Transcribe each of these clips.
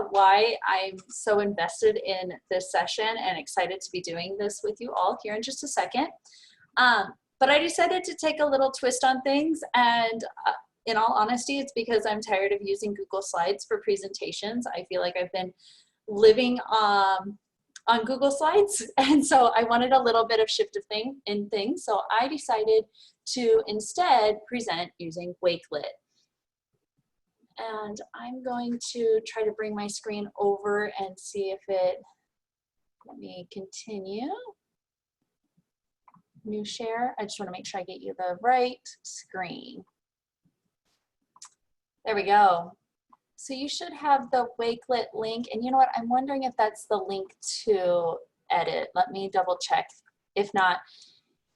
why I'm so invested in this session and excited to be doing this with you all here in just a second. But I decided to take a little twist on things, and in all honesty, it's because I'm tired of using Google Slides for presentations. I feel like I've been living on Google Slides, and so I wanted a little bit of shift of things. So I decided to instead present using Wakelet. And I'm going to try to bring my screen over and see if it, let me continue. New share. I just want to make sure I get you the right screen. There we go. So you should have the Wakelet link, and you know what? I'm wondering if that's the link to edit. Let me double check. If not,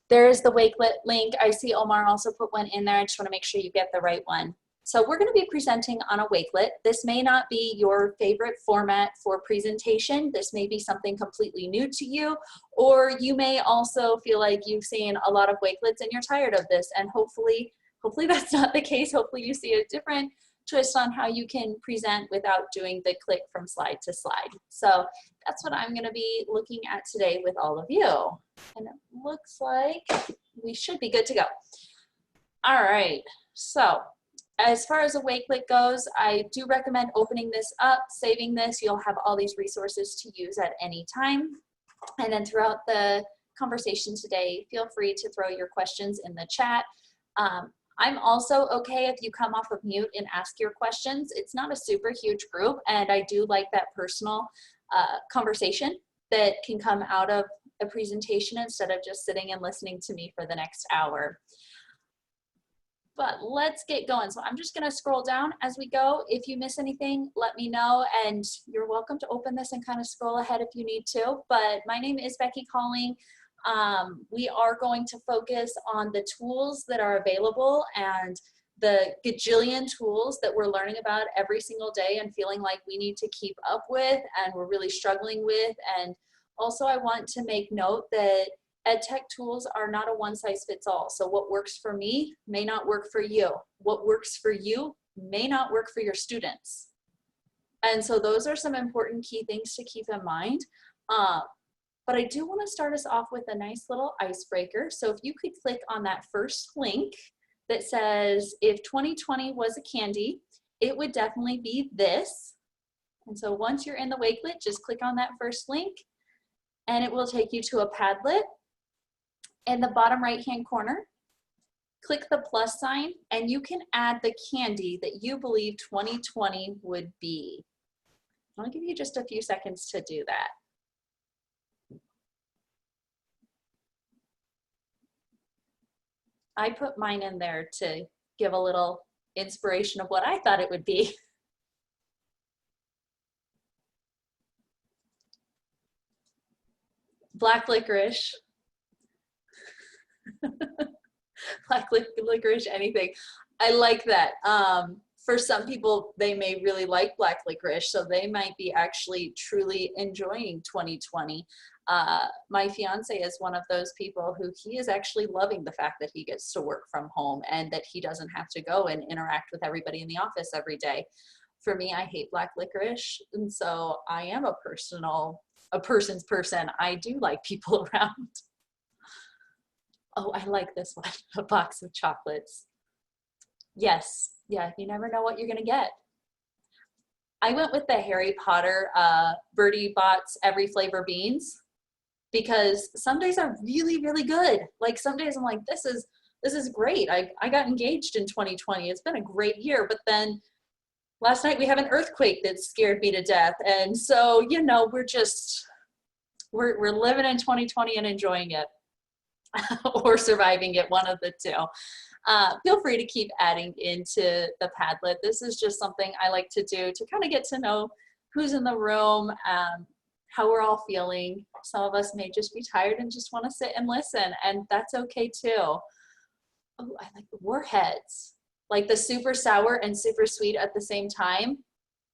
there is the Wakelet link. I see Omar also put one in there. I just want to make sure you get the right one. So we're going to be presenting on a Wakelet. This may not be your favorite format for presentation. This may be something completely new to you, or you may also feel like you've seen a lot of Wakelets and you're tired of this, and hopefully that's not the case. Hopefully you see a different twist on how you can present without doing the click from slide to slide. So that's what I'm going to be looking at today with all of you. And it looks like we should be good to go. All right, so as far as a Wakelet goes, I do recommend opening this up, saving this. You'll have all these resources to use at any time. And then throughout the conversation today, feel free to throw your questions in the chat. I'm also okay if you come off of mute and ask your questions. It's not a super huge group, and I do like that personal conversation that can come out of a presentation instead of just sitting and listening to me for the next hour. But let's get going. So I'm just gonna scroll down as we go. If you miss anything, let me know, and you're welcome to open this and kind of scroll ahead if you need to. But my name is Becky Colling. We are going to focus on the tools that are available and the gajillion tools that we're learning about every single day and feeling like we need to keep up with and we're really struggling with. And also I want to make note that EdTech tools are not a one-size-fits-all. So what works for me may not work for you. What works for you may not work for your students. And so those are some important key things to keep in mind. But I do want to start us off with a nice little icebreaker. So if you could click on that first link that says, if 2020 was a candy, it would definitely be this. And so once you're in the Wakelet, just click on that first link and it will take you to a Padlet. In the bottom right-hand corner, click the plus sign and you can add the candy that you believe 2020 would be. I'll give you just a few seconds to do that. I put mine in there to give a little inspiration of what I thought it would be. Black licorice. Black licorice, anything. I like that. For some people, they may really like black licorice, so they might be actually truly enjoying 2020. My fiance is one of those people who he is actually loving the fact that he gets to work from home and that he doesn't have to go and interact with everybody in the office every day. For me, I hate black licorice, and so I am a person's person. I do like people around. Oh, I like this one, a box of chocolates. Yes, yeah, you never know what you're gonna get. I went with the Harry Potter Birdie Bots Every Flavor Beans because some days are really, really good. Like some days I'm like, this is great. I got engaged in 2020. It's been a great year, but then last night we have an earthquake that scared me to death. And so, you know, we're living in 2020 and enjoying it. Or surviving it, one of the two. Feel free to keep adding into the Padlet. This is just something I like to do to kind of get to know who's in the room, how we're all feeling. Some of us may just be tired and just want to sit and listen, and that's okay too. Oh, I like the warheads. Like the super sour and super sweet at the same time.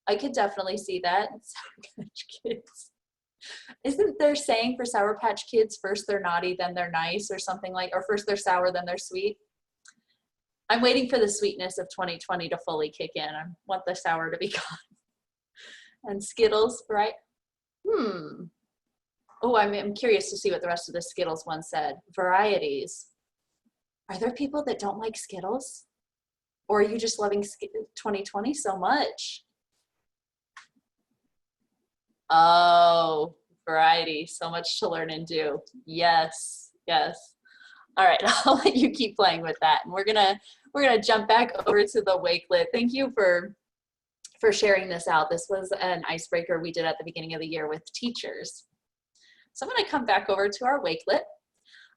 I could definitely see that. Sour Patch Kids. Isn't there saying for Sour Patch Kids, first they're naughty, then they're nice, or something like, or first they're sour, then they're sweet? I'm waiting for the sweetness of 2020 to fully kick in. I want the sour to be gone. And Skittles, right? Oh, I'm curious to see what the rest of the Skittles one said. Varieties. Are there people that don't like Skittles? Or are you just loving 2020 so much? Oh, variety, so much to learn and do. Yes, yes. All right, I'll let you keep playing with that. And we're gonna jump back over to the Wakelet. Thank you for sharing this out. This was an icebreaker we did at the beginning of the year with teachers. So I'm gonna come back over to our Wakelet.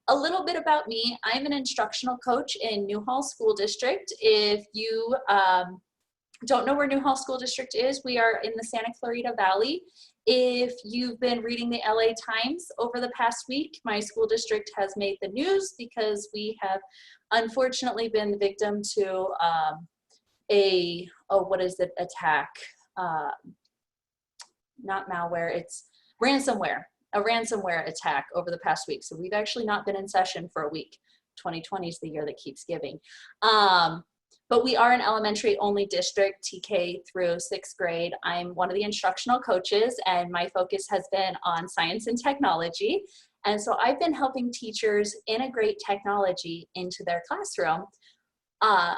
A little bit about me. I'm an instructional coach in Newhall School District. If you don't know where Newhall School District is, we are in the Santa Clarita Valley. If you've been reading the LA Times over the past week, my school district has made the news because we have unfortunately been the victim to attack? Not malware, it's ransomware. A ransomware attack over the past week. So we've actually not been in session for a week. 2020 is the year that keeps giving. But we are an elementary only district, TK through 6th grade. I'm one of the instructional coaches and my focus has been on science and technology. And so I've been helping teachers integrate technology into their classroom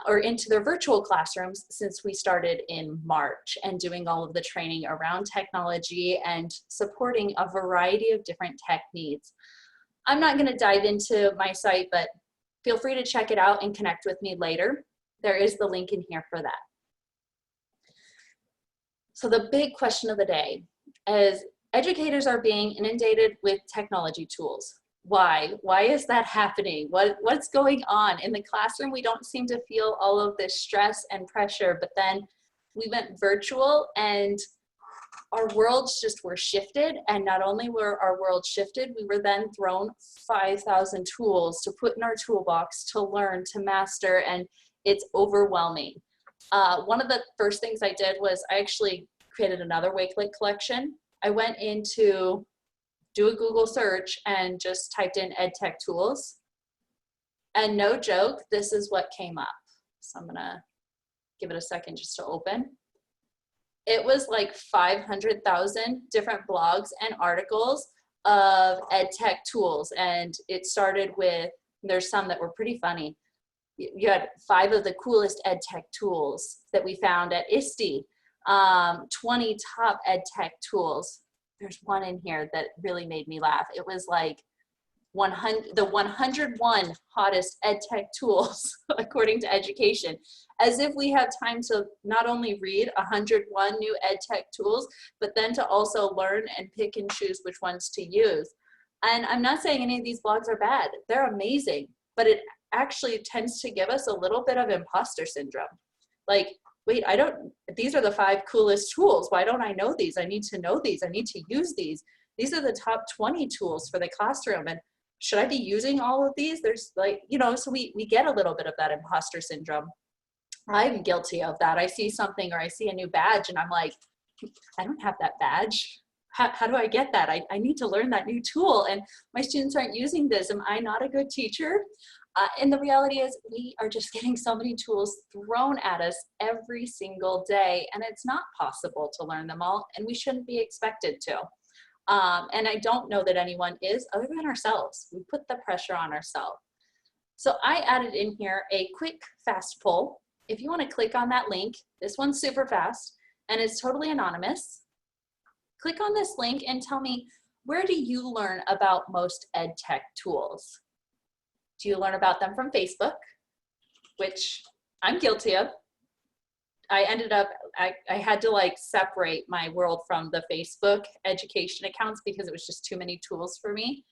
or into their virtual classrooms since we started in March, and doing all of the training around technology and supporting a variety of different tech needs. I'm not going to dive into my site, but feel free to check it out and connect with me later. There is the link in here for that. So the big question of the day is educators are being inundated with technology tools. Why? Why is that happening? What's going on? In the classroom, we don't seem to feel all of this stress and pressure, but then we went virtual and our worlds just were shifted. And not only were our worlds shifted, we were then thrown 5,000 tools to put in our toolbox, to learn, to master, and it's overwhelming. One of the first things I did was I actually created another Wakelet collection. I went into do a Google search and just typed in EdTech tools. And no joke, this is what came up. So I'm gonna give it a second just to open. It was like 500,000 different blogs and articles of EdTech tools. And it started with, there's some that were pretty funny. You had 5 of the coolest EdTech tools that we found at ISTE, 20 top EdTech tools. There's one in here that really made me laugh. It was like the 101 hottest EdTech tools according to Education, as if we have time to not only read 101 new EdTech tools, but then to also learn and pick and choose which ones to use. And I'm not saying any of these blogs are bad. They're amazing, but it actually tends to give us a little bit of imposter syndrome. Like, wait, these are the 5 coolest tools. Why don't I know these? I need to know these. I need to use these. These are the top 20 tools for the classroom. And should I be using all of these? There's like, so we get a little bit of that imposter syndrome. I'm guilty of that. I see something or I see a new badge and I'm like, I don't have that badge. How do I get that? I need to learn that new tool and my students aren't using this. Am I not a good teacher? And the reality is we are just getting so many tools thrown at us every single day, and it's not possible to learn them all, and we shouldn't be expected to. And I don't know that anyone is, other than ourselves. We put the pressure on ourselves. So I added in here a quick, fast poll. If you want to click on that link, this one's super fast, and it's totally anonymous. Click on this link and tell me, where do you learn about most EdTech tools? Do you learn about them from Facebook, which I'm guilty of? I ended up, I had to like separate my world from the Facebook education accounts because it was just too many tools for me.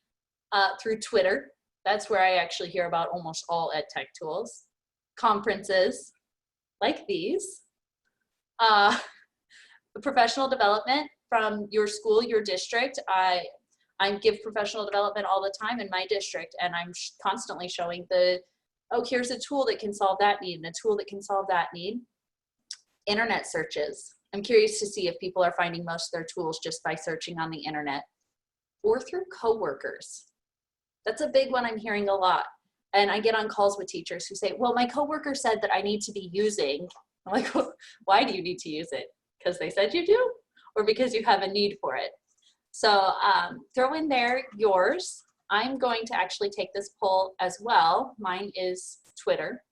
Through Twitter, that's where I actually hear about almost all EdTech tools. Conferences like these. Professional development from your school, your district. I give professional development all the time in my district, and I'm constantly showing here's a tool that can solve that need and a tool that can solve that need. Internet searches. I'm curious to see if people are finding most of their tools just by searching on the internet or through coworkers. That's a big one I'm hearing a lot. And I get on calls with teachers who say, well, my coworker said that I need to be using. I'm like, well, why do you need to use it? Because they said you do? or because you have a need for it. So throw in there yours. I'm going to actually take this poll as well. Mine is Twitter.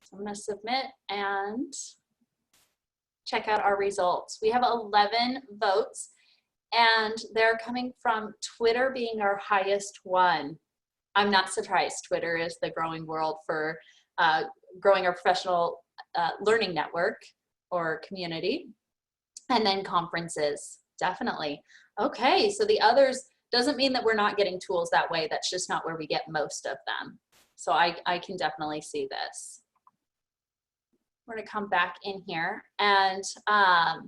So I'm going to submit and check out our results. We have 11 votes, and they're coming from Twitter being our highest one. I'm not surprised. Twitter is the growing world for growing our professional learning network or community. And then conferences, definitely. Okay, so the others doesn't mean that we're not getting tools that way. That's just not where we get most of them. So I can definitely see this. We're gonna come back in here, and I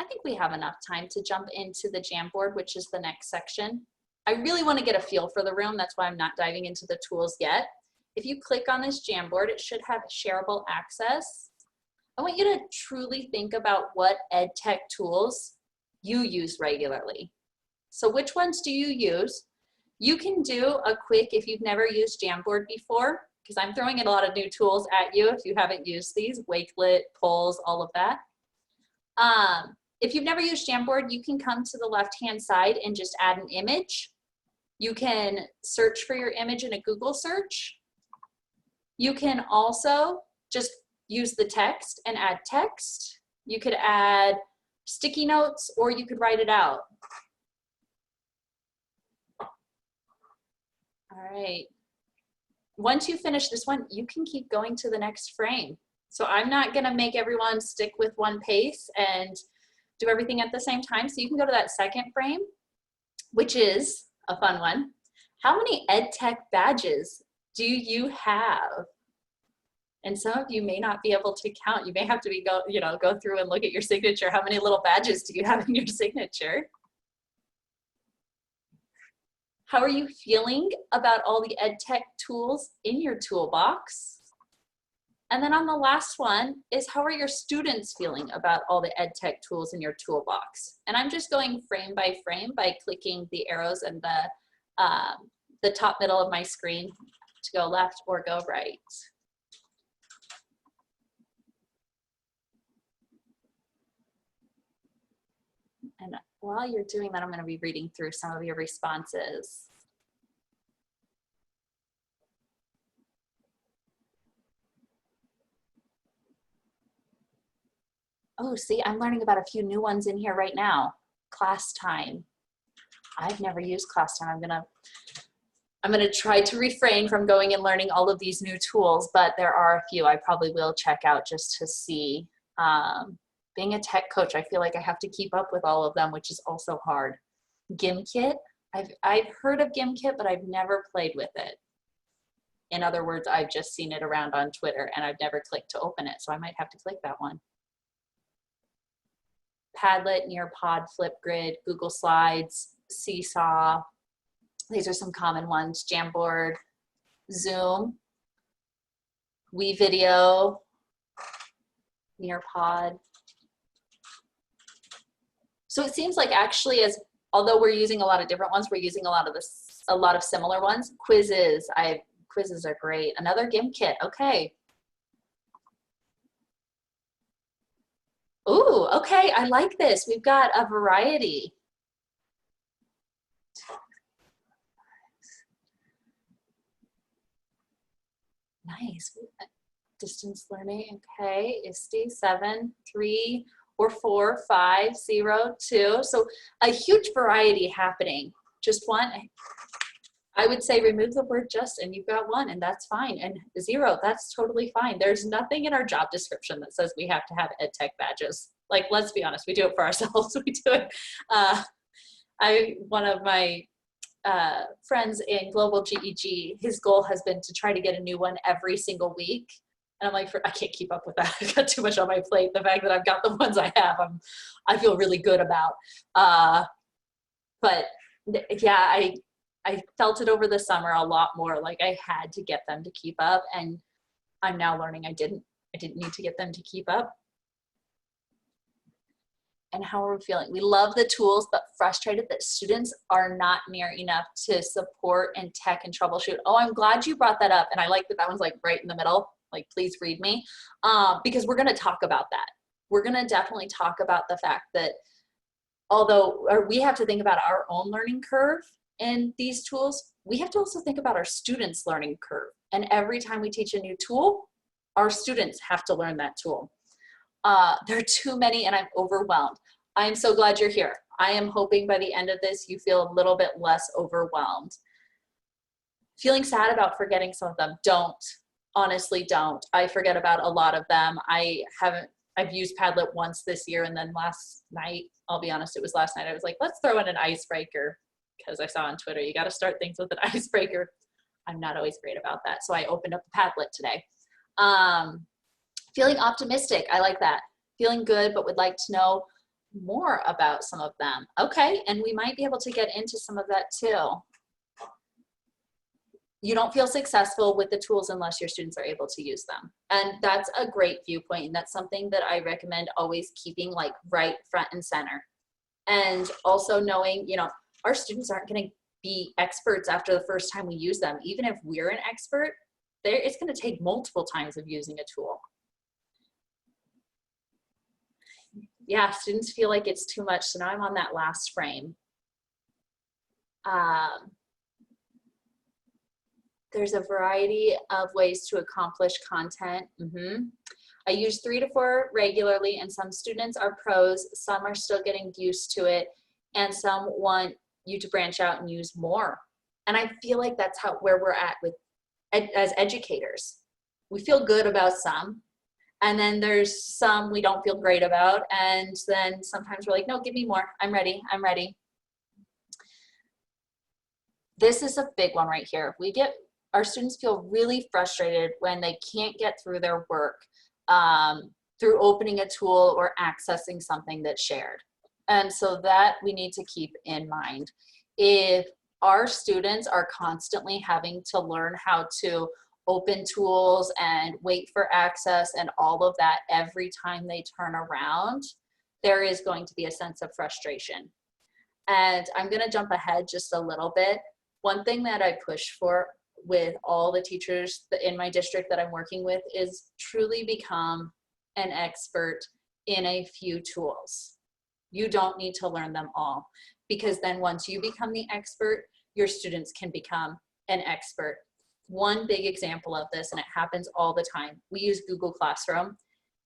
think we have enough time to jump into the Jamboard, which is the next section. I really wanna get a feel for the room. That's why I'm not diving into the tools yet. If you click on this Jamboard, it should have shareable access. I want you to truly think about what ed tech tools you use regularly. So which ones do you use? You can do a quick, if you've never used Jamboard before, because I'm throwing in a lot of new tools at you if you haven't used these, Wakelet, polls, all of that. If you've never used Jamboard, you can come to the left-hand side and just add an image. You can search for your image in a Google search. You can also just use the text and add text. You could add sticky notes, or you could write it out. All right. Once you finish this one, you can keep going to the next frame. So I'm not gonna make everyone stick with one pace and do everything at the same time. So you can go to that second frame, which is a fun one. How many ed tech badges do you have? And some of you may not be able to count. You may have to go through and look at your signature. How many little badges do you have in your signature? How are you feeling about all the ed tech tools in your toolbox? And then on the last one is, how are your students feeling about all the ed tech tools in your toolbox? And I'm just going frame by frame by clicking the arrows in the top middle of my screen to go left or go right. And while you're doing that, I'm going to be reading through some of your responses. Oh, see, I'm learning about a few new ones in here right now. Class time. I've never used class time. I'm gonna try to refrain from going and learning all of these new tools, but there are a few I probably will check out just to see. Being a tech coach, I feel like I have to keep up with all of them, which is also hard. GimKit, I've heard of GimKit, but I've never played with it. In other words, I've just seen it around on Twitter and I've never clicked to open it, so I might have to click that one. Padlet, Nearpod, Flipgrid, Google Slides, Seesaw. These are some common ones. Jamboard, Zoom, WeVideo, Nearpod. So it seems like actually, although we're using a lot of different ones, we're using a lot of similar ones. Quizzes, quizzes are great. Another GimKit, okay. Ooh, okay, I like this. We've got a variety. Nice. Distance learning, okay. ISTE 7, 3, or 4, 5, 0, 2. So a huge variety happening. Just one. I would say remove the word just and you've got one, and that's fine. And 0, that's totally fine. There's nothing in our job description that says we have to have ed tech badges. Like, let's be honest, we do it for ourselves. We do it. One of my friends in Global GEG, his goal has been to try to get a new one every single week. And I'm like, I can't keep up with that. I've got too much on my plate. The fact that I've got the ones I have, I feel really good about. But yeah, I felt it over the summer a lot more, like I had to get them to keep up, and I'm now learning I didn't need to get them to keep up. And how are we feeling? We love the tools, but frustrated that students are not near enough to support and tech and troubleshoot. Oh, I'm glad you brought that up. And I like that that one's like right in the middle, like please read me, because we're gonna talk about that. we're gonna definitely talk about the fact that although we have to think about our own learning curve in these tools, we have to also think about our students' learning curve. And every time we teach a new tool, our students have to learn that tool. There are too many and I'm overwhelmed. I'm so glad you're here. I am hoping by the end of this, you feel a little bit less overwhelmed. Feeling sad about forgetting some of them, don't. Honestly, don't. I forget about a lot of them. I've used Padlet once this year, and then last night, I'll be honest, it was last night, I was like, let's throw in an icebreaker, because I saw on Twitter, you got to start things with an icebreaker. I'm not always great about that, so I opened up a Padlet today. Feeling optimistic, I like that. Feeling good, but would like to know more about some of them. Okay, and we might be able to get into some of that too. You don't feel successful with the tools unless your students are able to use them. And that's a great viewpoint. And that's something that I recommend always keeping like right front and center. And also knowing, you know, our students aren't going to be experts after the first time we use them. Even if we're an expert, it's going to take multiple times of using a tool. Yeah, students feel like it's too much. So now I'm on that last frame. There's a variety of ways to accomplish content. I use 3 to 4 regularly, and some students are pros, some are still getting used to it, and some want you to branch out and use more. And I feel like that's where we're at with as educators. We feel good about some, and then there's some we don't feel great about, and then sometimes we're like, no, give me more, I'm ready, I'm ready. This is a big one right here. Our students feel really frustrated when they can't get through their work through opening a tool or accessing something that's shared. And so that we need to keep in mind. If our students are constantly having to learn how to open tools and wait for access and all of that every time they turn around, there is going to be a sense of frustration. And I'm going to jump ahead just a little bit. One thing that I push for with all the teachers in my district that I'm working with is truly become an expert in a few tools. You don't need to learn them all, because then once you become the expert, your students can become an expert. One big example of this, and it happens all the time, we use Google Classroom,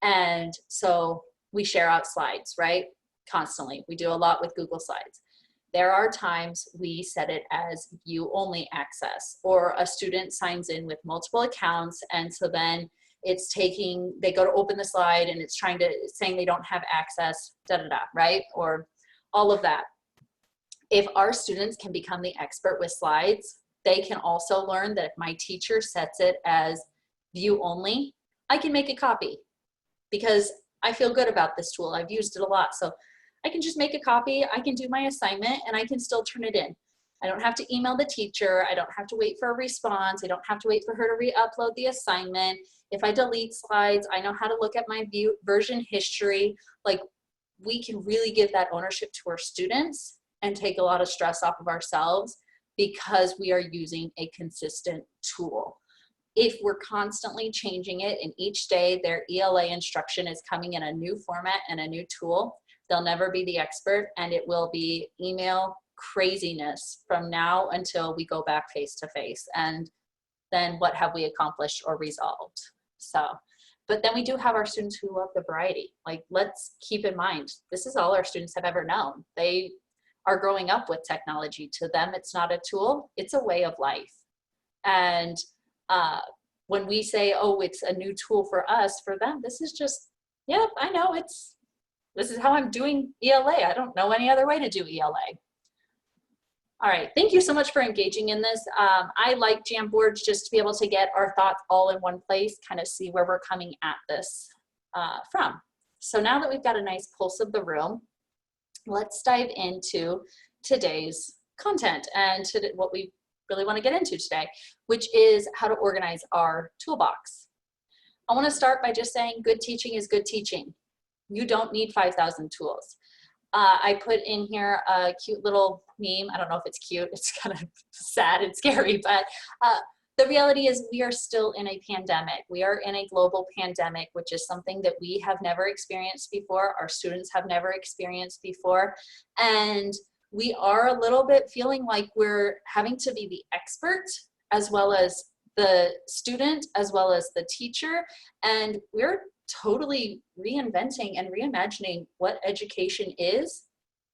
and so we share out slides, right? Constantly. We do a lot with Google Slides. There are times we set it as view-only access, or a student signs in with multiple accounts, and so then they go to open the slide and it's saying they don't have access, right? Or all of that. If our students can become the expert with slides, they can also learn that if my teacher sets it as view-only, I can make a copy because I feel good about this tool. I've used it a lot. So I can just make a copy, I can do my assignment, and I can still turn it in. I don't have to email the teacher, I don't have to wait for a response, I don't have to wait for her to re-upload the assignment. If I delete slides, I know how to look at my version history. Like, we can really give that ownership to our students and take a lot of stress off of ourselves because we are using a consistent tool. If we're constantly changing it and each day their ELA instruction is coming in a new format and a new tool, they'll never be the expert, and it will be email craziness from now until we go back face to face. And then what have we accomplished or resolved? So, but then we do have our students who love the variety. Like, let's keep in mind, this is all our students have ever known. They are growing up with technology. To them, it's not a tool, it's a way of life. And when we say, oh, it's a new tool for us, for them, this is just, yeah, I know this is how I'm doing ELA. I don't know any other way to do ELA. All right, thank you so much for engaging in this. I like Jamboard just to be able to get our thoughts all in one place, kind of see where we're coming at this from. So now that we've got a nice pulse of the room, let's dive into today's content and to what we really want to get into today, which is how to organize our toolbox. I want to start by just saying good teaching is good teaching. You don't need 5,000 tools. I put in here a cute little meme. I don't know if it's cute. It's kind of sad and scary, but The reality is we are still in a pandemic. We are in a global pandemic, which is something that we have never experienced before. Our students have never experienced before. And we are a little bit feeling like we're having to be the expert as well as the student, as well as the teacher. And we're totally reinventing and reimagining what education is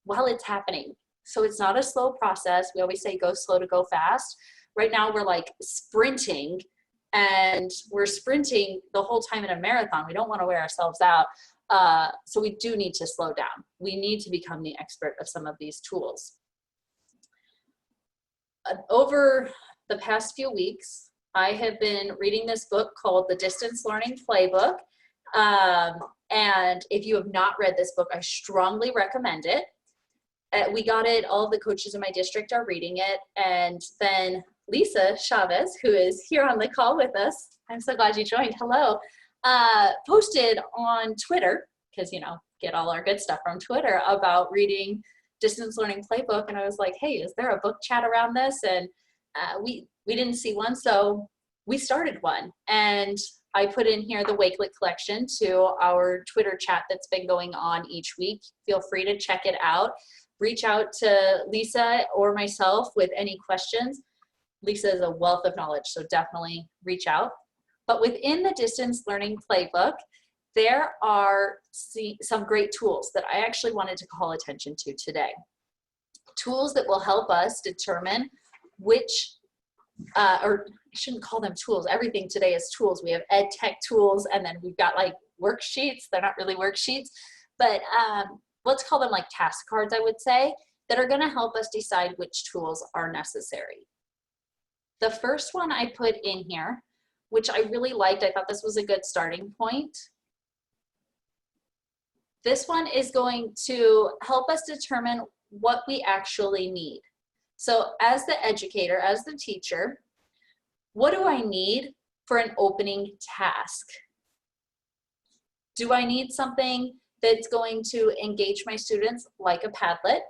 while it's happening. So it's not a slow process. We always say go slow to go fast. Right now we're like sprinting, and we're sprinting the whole time in a marathon. We don't want to wear ourselves out. So we do need to slow down. We need to become the expert of some of these tools. Over the past few weeks, I have been reading this book called The Distance Learning Playbook. And if you have not read this book, I strongly recommend it. We got it, all of the coaches in my district are reading it. And then Lisa Chavez, who is here on the call with us, I'm so glad you joined, hello, posted on Twitter, because, you know, get all our good stuff from Twitter, about reading Distance Learning Playbook. And I was like, hey, is there a book chat around this? And we didn't see one, so we started one. And I put in here the Wakelet collection to our Twitter chat that's been going on each week. Feel free to check it out. Reach out to Lisa or myself with any questions. Lisa is a wealth of knowledge, so definitely reach out. But within the Distance Learning Playbook, there are some great tools that I actually wanted to call attention to today. Tools that will help us determine which, or I shouldn't call them tools. Everything today is tools. We have ed tech tools, and then we've got like worksheets. They're not really worksheets, but let's call them like task cards, I would say, that are gonna help us decide which tools are necessary. The first one I put in here, which I really liked, I thought this was a good starting point. This one is going to help us determine what we actually need. So as the educator, as the teacher, what do I need for an opening task? Do I need something that's going to engage my students like a Padlet?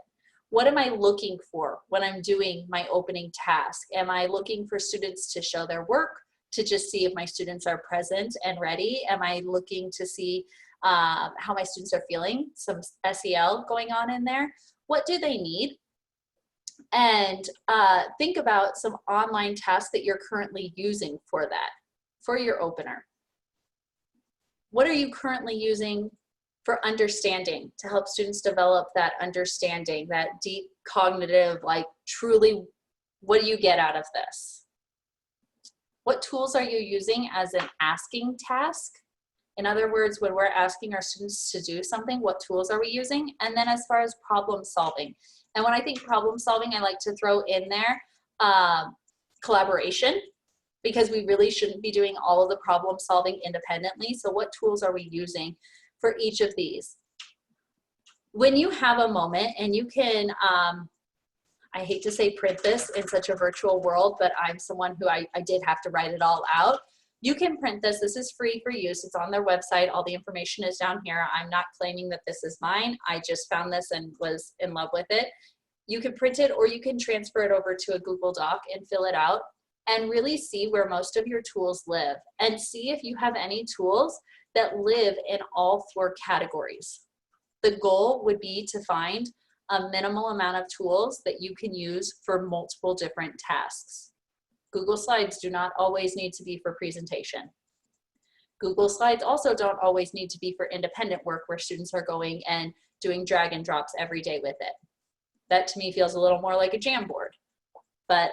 What am I looking for when I'm doing my opening task? Am I looking for students to show their work, to just see if my students are present and ready? Am I looking to see how my students are feeling? Some SEL going on in there. What do they need? And think about some online tasks that you're currently using for that, for your opener. What are you currently using for understanding, to help students develop that understanding, that deep cognitive, like truly, what do you get out of this? What tools are you using as an asking task? In other words, when we're asking our students to do something, what tools are we using? And then as far as problem solving. And when I think problem solving, I like to throw in there collaboration, because we really shouldn't be doing all of the problem solving independently. So what tools are we using for each of these? When you have a moment and you can, I hate to say print this in such a virtual world, but I'm someone who I did have to write it all out. You can print this. This is free for use. It's on their website. All the information is down here. I'm not claiming that this is mine. I just found this and was in love with it. You can print it, or you can transfer it over to a Google Doc and fill it out and really see where most of your tools live, and see if you have any tools that live in all 4 categories. The goal would be to find a minimal amount of tools that you can use for multiple different tasks. Google Slides do not always need to be for presentation. Google Slides also don't always need to be for independent work where students are going and doing drag and drops every day with it. That to me feels a little more like a Jamboard. But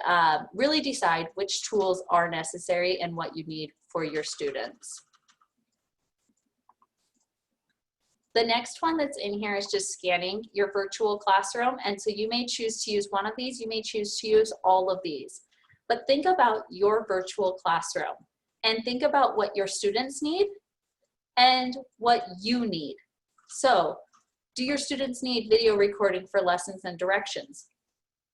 really decide which tools are necessary and what you need for your students. The next one that's in here is just scanning your virtual classroom. And so you may choose to use one of these, you may choose to use all of these. But think about your virtual classroom and think about what your students need and what you need. So, do your students need video recording for lessons and directions?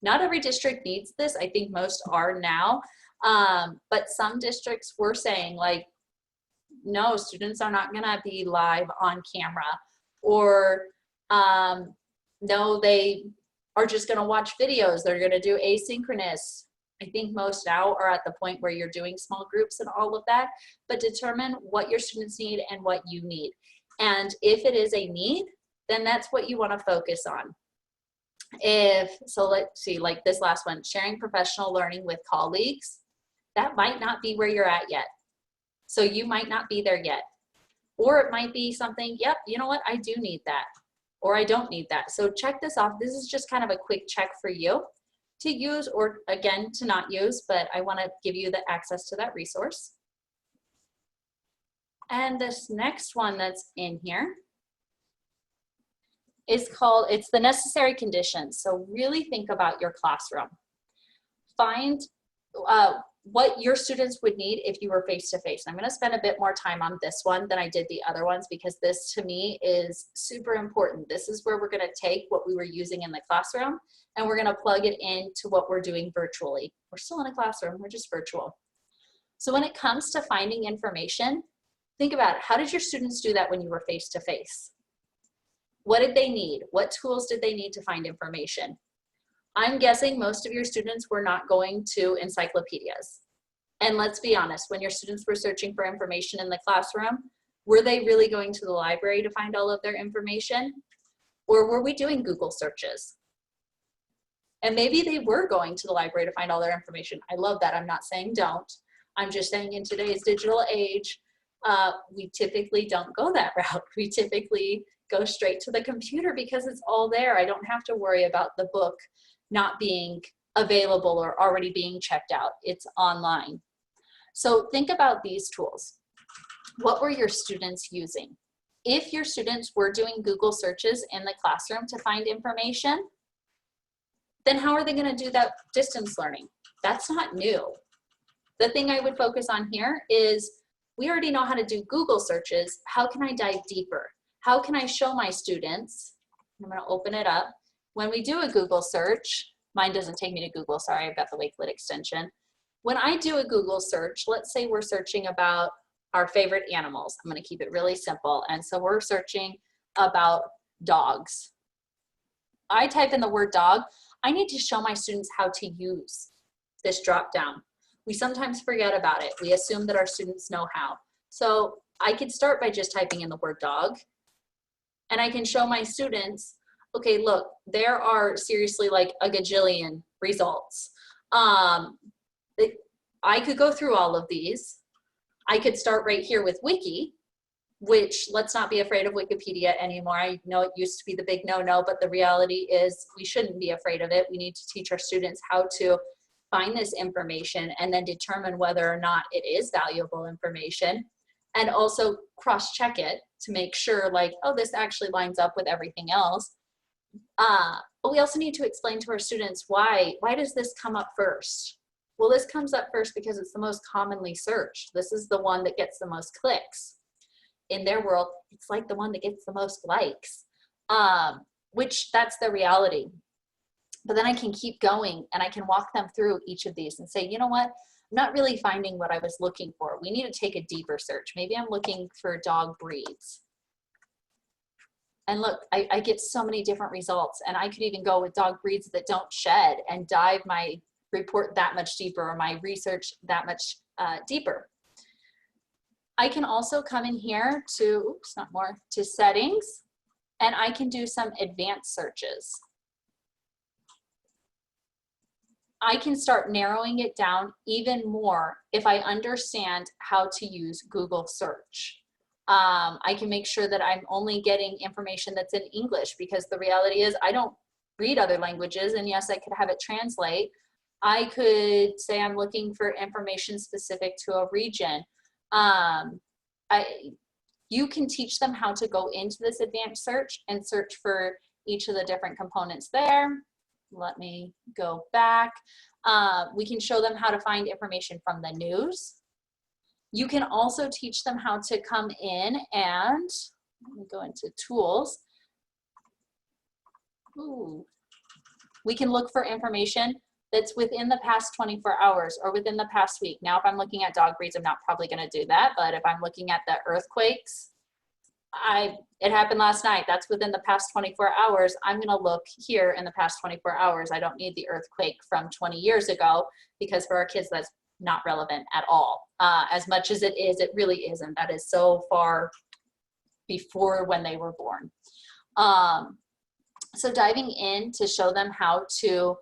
Not every district needs this. I think most are now. But some districts were saying like, no, students are not gonna be live on camera, or no, they are just gonna watch videos. They're gonna do asynchronous I think most now are at the point where you're doing small groups and all of that, but determine what your students need and what you need. And if it is a need, then that's what you want to focus on. So let's see, like this last one, sharing professional learning with colleagues, that might not be where you're at yet. So you might not be there yet. Or it might be something, yep, you know what, I do need that, or I don't need that. So check this off. This is just kind of a quick check for you to use, or again, to not use, but I want to give you the access to that resource. And this next one that's in here is called, it's the necessary conditions. So really think about your classroom. Find what your students would need if you were face-to-face. I'm going to spend a bit more time on this one than I did the other ones, because this to me is super important. This is where we're going to take what we were using in the classroom and we're going to plug it into what we're doing virtually. We're still in a classroom, we're just virtual. So when it comes to finding information, think about it. How did your students do that when you were face-to-face? What did they need? What tools did they need to find information? I'm guessing most of your students were not going to encyclopedias. And let's be honest, when your students were searching for information in the classroom, were they really going to the library to find all of their information? Or were we doing Google searches? And maybe they were going to the library to find all their information. I love that. I'm not saying don't. I'm just saying in today's digital age, we typically don't go that route. We typically go straight to the computer because it's all there. I don't have to worry about the book not being available or already being checked out. It's online. So think about these tools. What were your students using? If your students were doing Google searches in the classroom to find information, then how are they going to do that distance learning? That's not new. The thing I would focus on here is we already know how to do Google searches. How can I dive deeper? How can I show my students? I'm going to open it up. When we do a Google search, mine doesn't take me to Google, sorry, I've got the Wakelet extension. When I do a Google search, let's say we're searching about our favorite animals. I'm gonna keep it really simple. And so we're searching about dogs. I type in the word dog. I need to show my students how to use this drop down. We sometimes forget about it. We assume that our students know how. So I could start by just typing in the word dog, and I can show my students, okay, look, there are seriously like a gajillion results. I could go through all of these. I could start right here with Wiki, which let's not be afraid of Wikipedia anymore. I know it used to be the big no-no, but the reality is we shouldn't be afraid of it. We need to teach our students how to find this information and then determine whether or not it is valuable information, and also cross-check it to make sure like, oh, this actually lines up with everything else. But we also need to explain to our students why does this come up first? Well, this comes up first because it's the most commonly searched. This is the one that gets the most clicks. In their world, it's like the one that gets the most likes, which that's the reality. But then I can keep going and I can walk them through each of these and say, you know what? I'm not really finding what I was looking for. We need to take a deeper search. Maybe I'm looking for dog breeds. And look, I get so many different results, and I could even go with dog breeds that don't shed and dive my report that much deeper, or my research that much deeper. I can also come in here to, oops, not more, to settings, and I can do some advanced searches. I can start narrowing it down even more if I understand how to use Google search. I can make sure that I'm only getting information that's in English, because the reality is I don't read other languages, and yes, I could have it translate. I could say I'm looking for information specific to a region. You can teach them how to go into this advanced search and search for each of the different components there. Let me go back. We can show them how to find information from the news. You can also teach them how to come in and, let me go into tools. Ooh. We can look for information that's within the past 24 hours or within the past week. Now, if I'm looking at dog breeds, I'm not probably gonna do that, but if I'm looking at the earthquakes, it happened last night. That's within the past 24 hours. I'm going to look here in the past 24 hours. I don't need the earthquake from 20 years ago, because for our kids, that's not relevant at all. As much as it is, it really isn't. That is so far before when they were born. So diving in to show them how to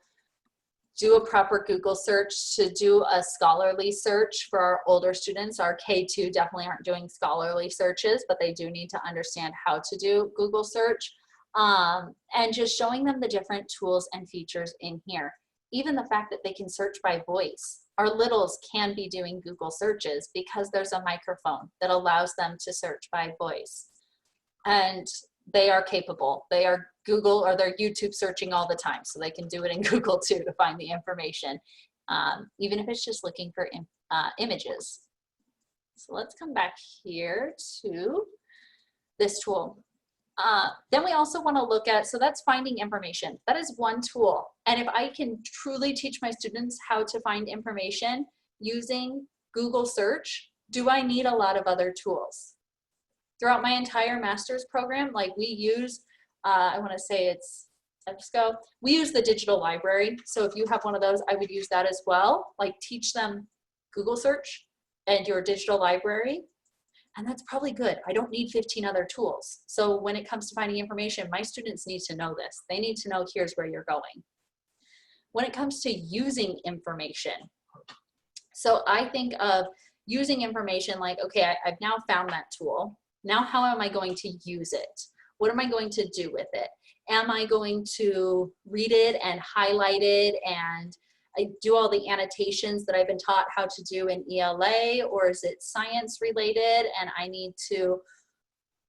do a proper Google search, to do a scholarly search for our older students. Our K2 definitely aren't doing scholarly searches, but they do need to understand how to do Google search. And just showing them the different tools and features in here. Even the fact that they can search by voice. Our littles can be doing Google searches because there's a microphone that allows them to search by voice. And they are capable. They are Google or they're YouTube searching all the time, so they can do it in Google too to find the information, even if it's just looking for images. So let's come back here to this tool. Then we also want to look at, so that's finding information. That is one tool. And if I can truly teach my students how to find information using Google search, do I need a lot of other tools? Throughout my entire master's program, like we use, I want to say it's EBSCO, we use the digital library. So if you have one of those, I would use that as well. Like teach them Google search and your digital library. And that's probably good. I don't need 15 other tools. So when it comes to finding information, my students need to know this. They need to know here's where you're going. When it comes to using information, so I think of using information like, okay, I've now found that tool. Now, how am I going to use it? What am I going to do with it? Am I going to read it and highlight it and I do all the annotations that I've been taught how to do in ELA, or is it science related and I need to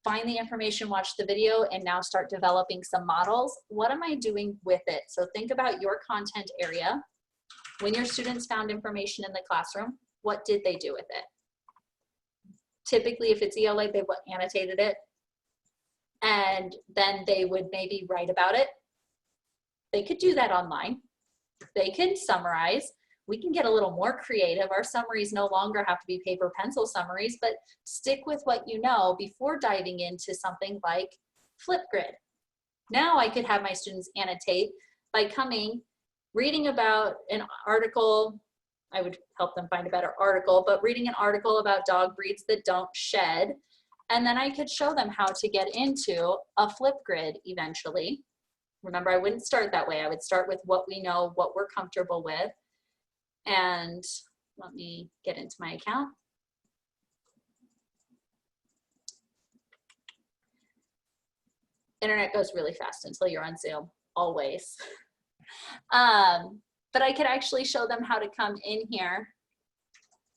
find the information, watch the video, and now start developing some models? What am I doing with it? So think about your content area. When your students found information in the classroom, what did they do with it? Typically, if it's ELA, they annotated it, and then they would maybe write about it. They could do that online. They can summarize. We can get a little more creative. Our summaries no longer have to be paper pencil summaries, but stick with what you know before diving into something like Flipgrid. Now I could have my students annotate by coming, reading about an article. I would help them find a better article, but reading an article about dog breeds that don't shed. And then I could show them how to get into a Flipgrid eventually. Remember, I wouldn't start that way. I would start with what we know, what we're comfortable with. And let me get into my account. Internet goes really fast until you're on Zoom, always. But I could actually show them how to come in here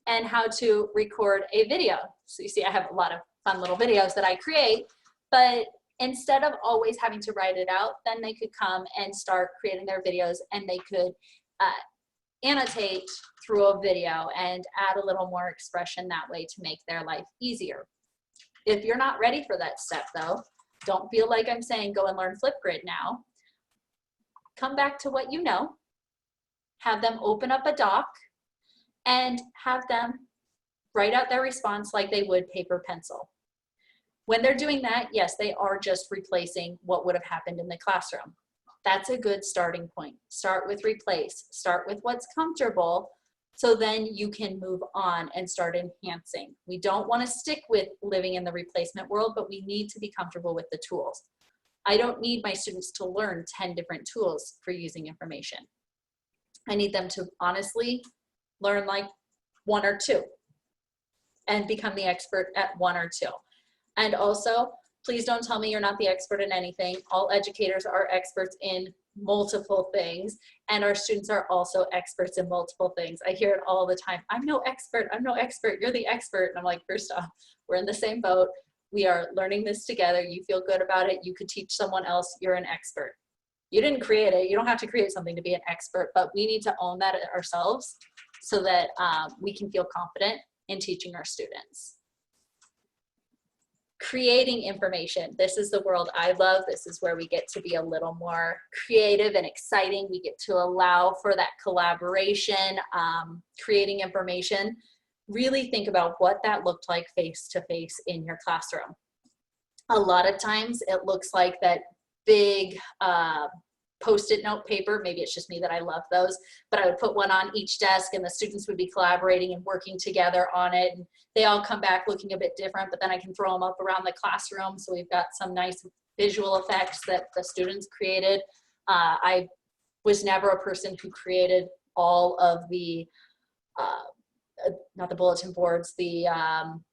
and how to record a video. So you see I have a lot of fun little videos that I create, but instead of always having to write it out, then they could come and start creating their videos, and they could annotate through a video and add a little more expression that way to make their life easier. If you're not ready for that step though, don't feel like I'm saying go and learn Flipgrid now. Come back to what you know, have them open up a doc, and have them write out their response like they would paper pencil. When they're doing that, yes, they are just replacing what would have happened in the classroom. That's a good starting point. Start with replace, start with what's comfortable, so then you can move on and start enhancing. We don't want to stick with living in the replacement world, but we need to be comfortable with the tools. I don't need my students to learn 10 different tools for using information. I need them to honestly learn like 1 or 2 and become the expert at 1 or 2. And also, please don't tell me you're not the expert in anything. All educators are experts in multiple things, and our students are also experts in multiple things. I hear it all the time. I'm no expert, you're the expert. And I'm like, first off, we're in the same boat. We are learning this together. You feel good about it. You could teach someone else, you're an expert. You didn't create it. You don't have to create something to be an expert, but we need to own that ourselves so that we can feel confident in teaching our students. Creating information. This is the world I love. This is where we get to be a little more creative and exciting. We get to allow for that collaboration, creating information. Really think about what that looked like face to face in your classroom. A lot of times it looks like that big Post-it note paper. Maybe it's just me that I love those, but I would put one on each desk and the students would be collaborating and working together on it. And they all come back looking a bit different, but then I can throw them up around the classroom. So we've got some nice visual effects that the students created. I was never a person who created all of the, not the bulletin boards, the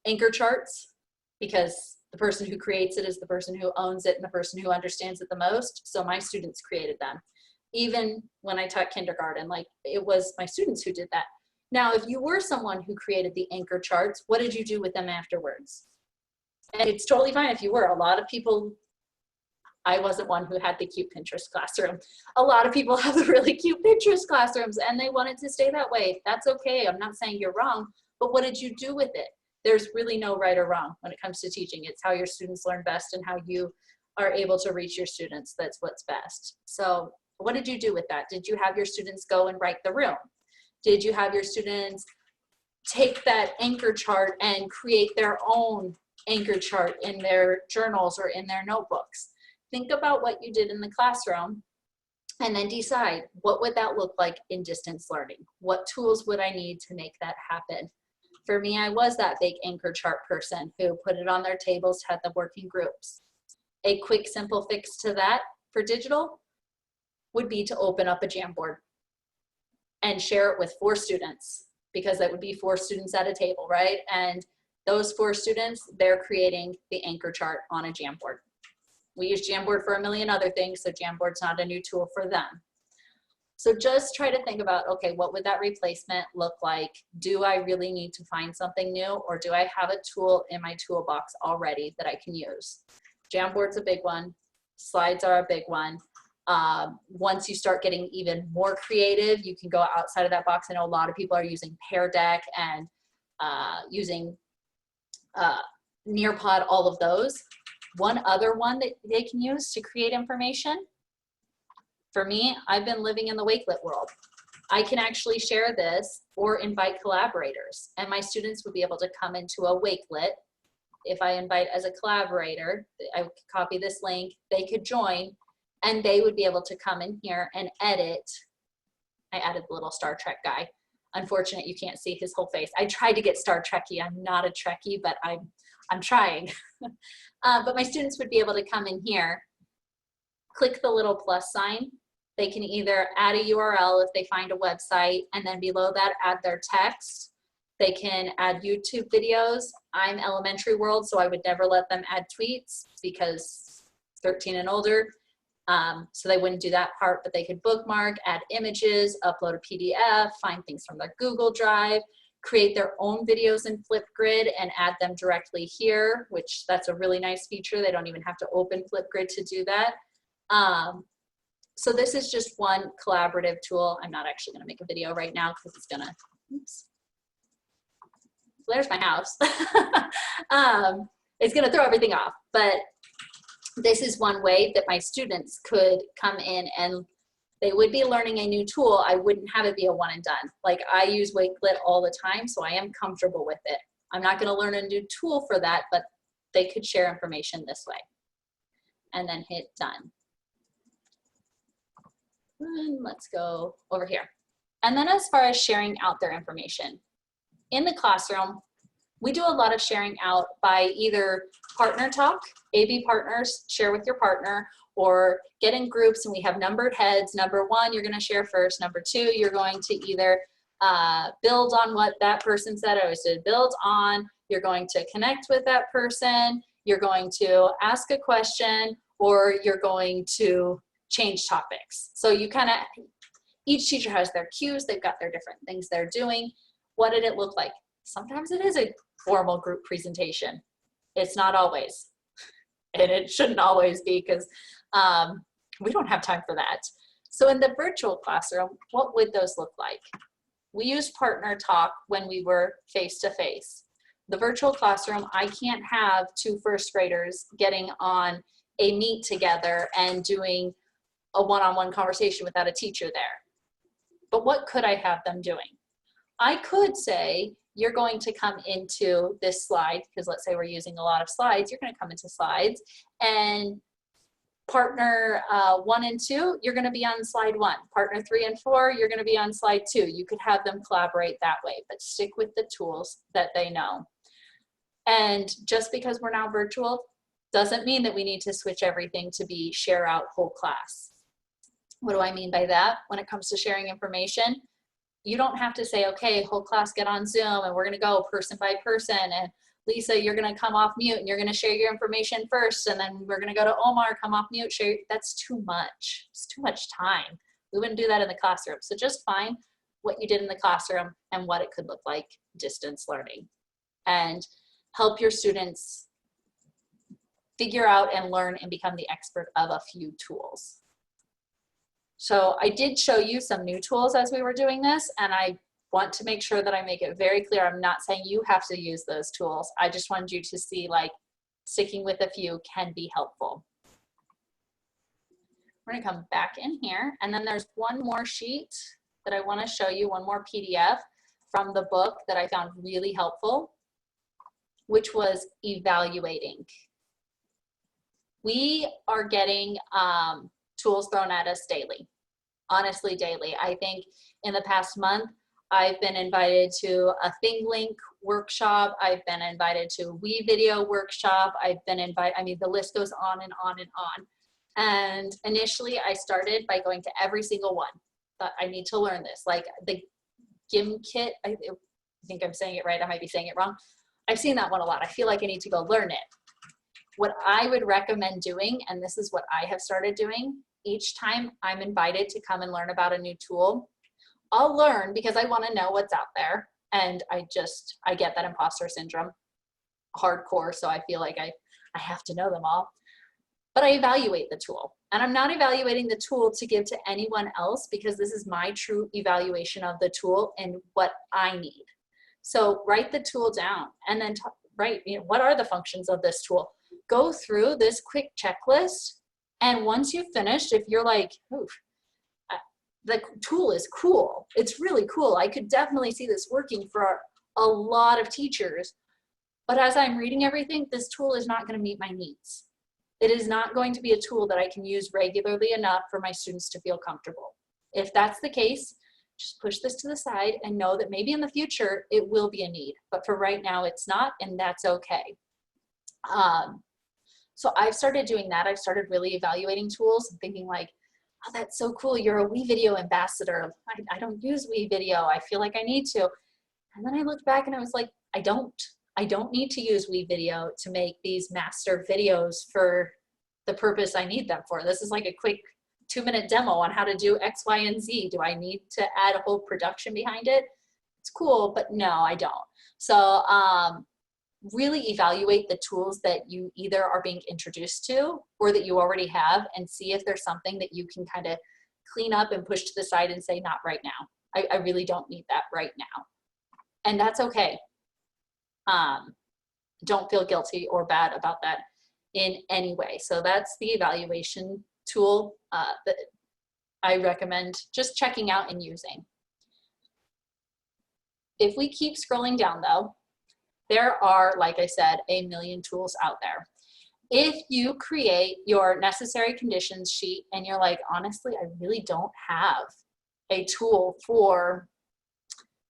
anchor charts, because the person who creates it is the person who owns it and the person who understands it the most. So my students created them. Even when I taught kindergarten, like it was my students who did that. Now, if you were someone who created the anchor charts, what did you do with them afterwards? And it's totally fine if you were. A lot of people, I wasn't one who had the cute Pinterest classroom. A lot of people have the really cute Pinterest classrooms and they wanted to stay that way. That's okay. I'm not saying you're wrong, but what did you do with it? There's really no right or wrong when it comes to teaching. It's how your students learn best and how you are able to reach your students. That's what's best. So what did you do with that? Did you have your students go and write the room? Did you have your students take that anchor chart and create their own anchor chart in their journals or in their notebooks? Think about what you did in the classroom and then decide, what would that look like in distance learning? What tools would I need to make that happen? For me, I was that big anchor chart person who put it on their tables, had the working groups. A quick, simple fix to that for digital would be to open up a Jamboard and share it with 4 students, because that would be 4 students at a table, right? And those 4 students, they're creating the anchor chart on a Jamboard. We use Jamboard for a million other things, so Jamboard's not a new tool for them. So just try to think about, okay, what would that replacement look like? Do I really need to find something new, or do I have a tool in my toolbox already that I can use? Jamboard's a big one. Slides are a big one. Once you start getting even more creative, you can go outside of that box. I know a lot of people are using Pear Deck and using Nearpod, all of those. One other one that they can use to create information. For me, I've been living in the Wakelet world. I can actually share this or invite collaborators, and my students would be able to come into a Wakelet. If I invite as a collaborator, I could copy this link, they could join, and they would be able to come in here and edit. I added the little Star Trek guy. Unfortunate, you can't see his whole face. I tried to get Star Trekky. I'm not a Trekkie, but I'm trying. But my students would be able to come in here, click the little plus sign. They can either add a URL if they find a website, and then below that add their text. They can add YouTube videos. I'm elementary world, so I would never let them add tweets because 13 and older. So they wouldn't do that part, but they could bookmark, add images, upload a PDF, find things from their Google Drive, create their own videos in Flipgrid and add them directly here, which that's a really nice feature. They don't even have to open Flipgrid to do that. So this is just one collaborative tool. I'm not actually gonna make a video right now because it's gonna, oops. There's my house. It's gonna throw everything off, but this is one way that my students could come in and they would be learning a new tool. I wouldn't have it be a one and done. Like I use Wakelet all the time, so I am comfortable with it. I'm not gonna learn a new tool for that, but they could share information this way. And then hit done. And let's go over here. And then as far as sharing out their information, in the classroom, we do a lot of sharing out by either partner talk, AB partners, share with your partner, or get in groups and we have numbered heads. Number 1, you're gonna share first. Number 2, you're going to either build on what that person said. I always did build on, you're going to connect with that person, you're going to ask a question, or you're going to change topics. So you kind of, each teacher has their cues, they've got their different things they're doing. What did it look like? Sometimes it is a formal group presentation. It's not always, and it shouldn't always be because we don't have time for that. So in the virtual classroom, what would those look like? We used partner talk when we were face-to-face. The virtual classroom, I can't have 2 first graders getting on a meet together and doing a one-on-one conversation without a teacher there. But what could I have them doing? I could say, you're going to come into this slide, because let's say we're using a lot of slides, you're going to come into slides, and partner 1 and 2, you're going to be on slide 1. Partner 3 and 4, you're going to be on slide 2. You could have them collaborate that way, but stick with the tools that they know. And just because we're now virtual doesn't mean that we need to switch everything to be share out whole class. What do I mean by that? When it comes to sharing information, you don't have to say, okay, whole class get on Zoom and we're going to go person by person, and Lisa, you're going to come off mute and you're going to share your information first, and then we're going to go to Omar, come off mute, share. That's too much. It's too much time. We wouldn't do that in the classroom. So just find what you did in the classroom and what it could look like distance learning, and help your students figure out and learn and become the expert of a few tools. So I did show you some new tools as we were doing this, and I want to make sure that I make it very clear. I'm not saying you have to use those tools. I just wanted you to see, like, sticking with a few can be helpful. We're gonna come back in here, and then there's one more sheet that I wanna show you, one more PDF from the book that I found really helpful, which was evaluating. We are getting tools thrown at us daily, honestly daily. I think in the past month, I've been invited to a ThingLink workshop. I've been invited to a WeVideo workshop. I've been invited, I mean, the list goes on and on and on. And initially I started by going to every single one. Thought I need to learn this. Like the GimKit, I think I'm saying it right. I might be saying it wrong. I've seen that one a lot. I feel like I need to go learn it. What I would recommend doing, and this is what I have started doing, each time I'm invited to come and learn about a new tool, I'll learn because I want to know what's out there. And I get that imposter syndrome hardcore. So I feel like I have to know them all, but I evaluate the tool, and I'm not evaluating the tool to give to anyone else, because this is my true evaluation of the tool and what I need. So write the tool down, and then write, you know, what are the functions of this tool? Go through this quick checklist. And once you've finished, if you're like, oof, the tool is cool, it's really cool, I could definitely see this working for a lot of teachers, but as I'm reading everything, this tool is not going to meet my needs. It is not going to be a tool that I can use regularly enough for my students to feel comfortable. If that's the case, just push this to the side and know that maybe in the future it will be a need, but for right now it's not, and that's okay. So I've started doing that. I've started really evaluating tools and thinking like, oh, that's so cool, you're a WeVideo ambassador. I don't use WeVideo, I feel like I need to. And then I looked back and I was like, I don't need to use WeVideo to make these master videos for the purpose I need them for. This is like a quick 2-minute demo on how to do X, Y, and Z. Do I need to add a whole production behind it? It's cool, but no, I don't. So really evaluate the tools that you either are being introduced to or that you already have, and see if there's something that you can kind of clean up and push to the side and say, not right now. I really don't need that right now. And that's okay. Don't feel guilty or bad about that in any way. So that's the evaluation tool that I recommend just checking out and using. If we keep scrolling down though, there are, like I said, a million tools out there. If you create your necessary conditions sheet and you're like, honestly, I really don't have a tool for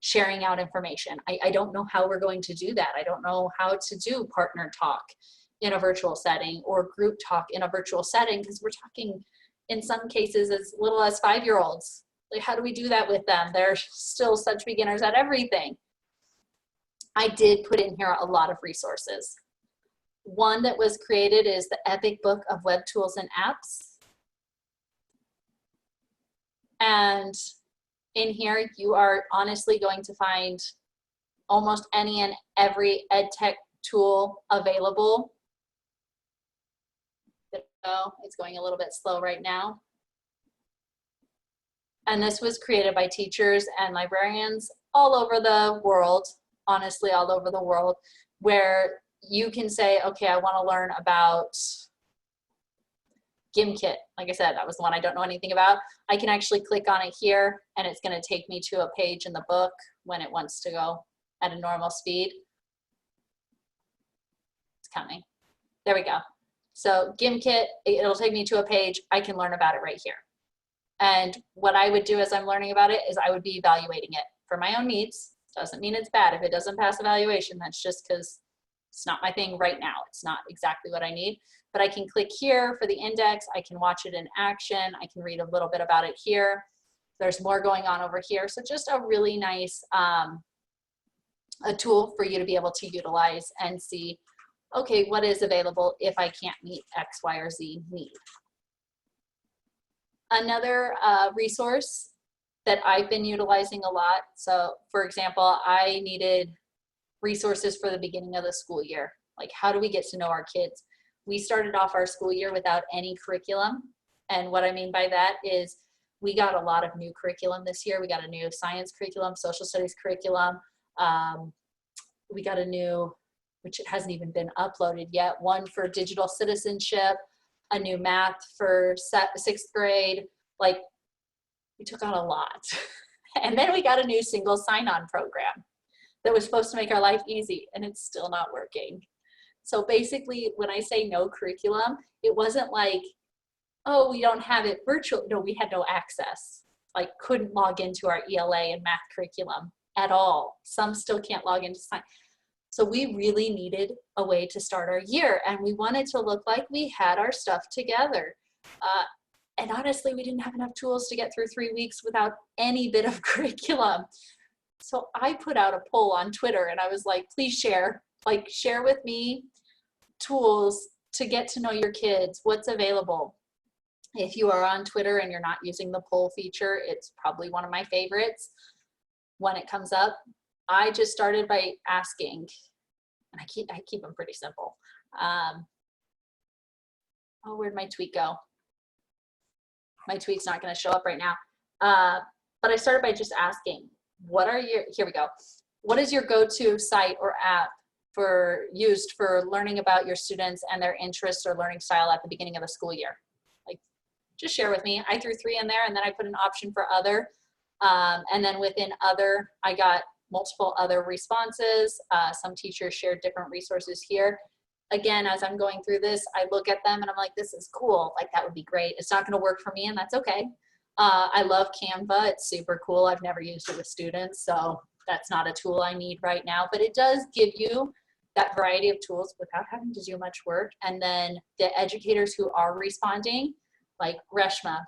sharing out information. I don't know how we're going to do that. I don't know how to do partner talk in a virtual setting or group talk in a virtual setting, because we're talking in some cases as little as 5-year-olds. Like, how do we do that with them? They're still such beginners at everything. I did put in here a lot of resources. One that was created is the Epic Book of Web Tools and Apps. And in here, you are honestly going to find almost any and every EdTech tool available. It's going a little bit slow right now. And this was created by teachers and librarians all over the world, honestly, all over the world, where you can say, okay, I want to learn about GimKit. Like I said, that was the one I don't know anything about. I can actually click on it here and it's going to take me to a page in the book when it wants to go at a normal speed. It's coming. There we go. So GimKit, it'll take me to a page. I can learn about it right here. And what I would do as I'm learning about it is I would be evaluating it for my own needs. Doesn't mean it's bad. If it doesn't pass evaluation, that's just because it's not my thing right now. It's not exactly what I need. But I can click here for the index. I can watch it in action. I can read a little bit about it here. There's more going on over here. So just a really nice a tool for you to be able to utilize and see, okay, what is available if I can't meet X, Y, or Z need. Another resource that I've been utilizing a lot. So for example, I needed resources for the beginning of the school year. Like, how do we get to know our kids? We started off our school year without any curriculum. And what I mean by that is we got a lot of new curriculum this year. We got a new science curriculum, social studies curriculum. We got a new, which it hasn't even been uploaded yet, one for digital citizenship, a new math for sixth grade. Like, we took on a lot. And then we got a new single sign-on program that was supposed to make our life easy, and it's still not working. So basically, when I say no curriculum, it wasn't like, oh, we don't have it virtual. No, we had no access. Like, couldn't log into our ELA and math curriculum at all. Some still can't log into sign. So we really needed a way to start our year, and we wanted to look like we had our stuff together. And honestly, we didn't have enough tools to get through 3 weeks without any bit of curriculum. So I put out a poll on Twitter, and I was like, please share. Like, share with me tools to get to know your kids, what's available. If you are on Twitter and you're not using the poll feature, it's probably one of my favorites when it comes up. I just started by asking, and I keep them pretty simple. Oh, where'd my tweet go? My tweet's not going to show up right now. But I started by just asking, what are your, here we go. What is your go-to site or app used for learning about your students and their interests or learning style at the beginning of the school year? Like, just share with me. I threw 3 in there, and then I put an option for other. And then within other, I got multiple other responses. Some teachers shared different resources here. Again, as I'm going through this, I look at them and I'm like, this is cool. Like, that would be great. It's not going to work for me, and that's okay. I love Canva. It's super cool. I've never used it with students, so that's not a tool I need right now, but it does give you that variety of tools without having to do much work. And then the educators who are responding, like Reshma,